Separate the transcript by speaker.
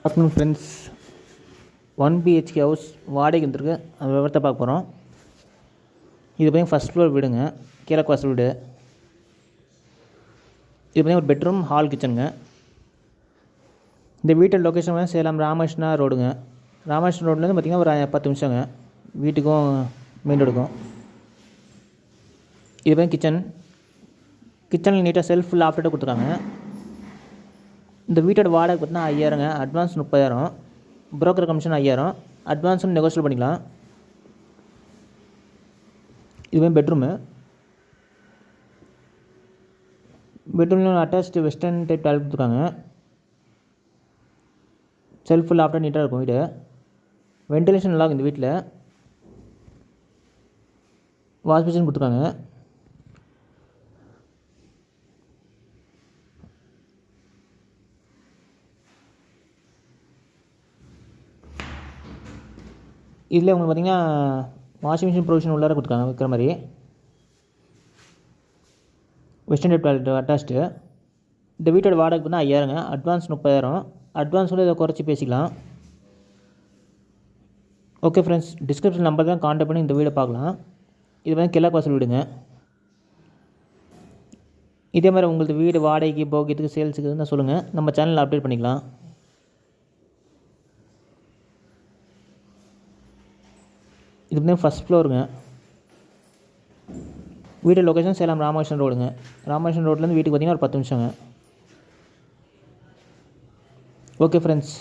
Speaker 1: Afternoon friends. 1 BHK house வாடகைக்கு வந்துருக்கு. அந்த விவரத்தை பார்க்க போகிறோம். இது பார்த்தீங்கன்னா ஃபஸ்ட் ஃப்ளோர் வீடுங்க, கிழக்கு வாசல் வீடு. இது பார்த்தீங்கன்னா ஒரு பெட்ரூம், ஹால், கிச்சனுங்க. இந்த வீட்டோட லொக்கேஷன் வந்து சேலம் ராமகிருஷ்ணா ரோடுங்க. ராமகிருஷ்ணா ரோட்லேருந்து பார்த்திங்கன்னா ஒரு 10 நிமிஷங்க வீட்டுக்கும் மெயின் ரோடுக்கும். இது பார்த்தீங்கன்னா கிச்சனில் நீட்டாக செல்ஃப் லாஃப்ட்டோட கொடுத்துருக்காங்க. இந்த வீட்டோட வாடகை பார்த்தீங்கன்னா 5000ங்க. Advance 30,000, broker commission 5000, advance negotiable பண்ணிக்கலாம். இதுவே பெட்ரூமு. பெட்ரூமில் அட்டாச்டு வெஸ்டர்ன் டைப் டாய்லெட் கொடுத்துருக்காங்க. செல்ஃப் லாஃப்ட்டாக நீட்டாக இருக்கும் வீடு. வென்டிலேஷன் நல்லா இருக்கும் இந்த வீட்டில். வாஷ் மிஷின் கொடுத்துருக்காங்க. இதில் உங்களுக்கு பார்த்திங்கன்னா வாஷிங் மிஷின் ப்ரொவிஷன் உள்ளார கொடுத்துருக்காங்க வைக்கிற மாதிரி. Western type toilet attached. இந்த வீட்டோட வாடகை பார்த்தீங்கன்னா 5000ங்க. அட்வான்ஸ் 30,000. அட்வான்ஸ் கூட இதை குறைச்சி பேசிக்கலாம். ஓகே ஃப்ரெண்ட்ஸ், டிஸ்கிரிப்ஷன் நம்பர் தான் கான்டாக்ட் பண்ணி இந்த வீடை பார்க்கலாம். இது வந்து கிழக்கு வாசல் வீடுங்க. இதே மாதிரி உங்களுக்கு வீடு வாடகைக்கு, போக்கியத்துக்கு, சேல்ஸுக்கு இருந்தால் சொல்லுங்கள், நம்ம சேனலில் அப்டேட் பண்ணிக்கலாம். இது பார்த்தீங்கன்னா ஃபஸ்ட் ஃப்ளோருங்க. வீடு லொக்கேஷன் சேலம் ராமகிருஷ்ணன் ரோடுங்க. ராமகிருஷ்ணன் ரோட்லேருந்து வீட்டுக்கு பார்த்திங்கன்னா ஒரு 10 நிமிஷங்க. Okay friends.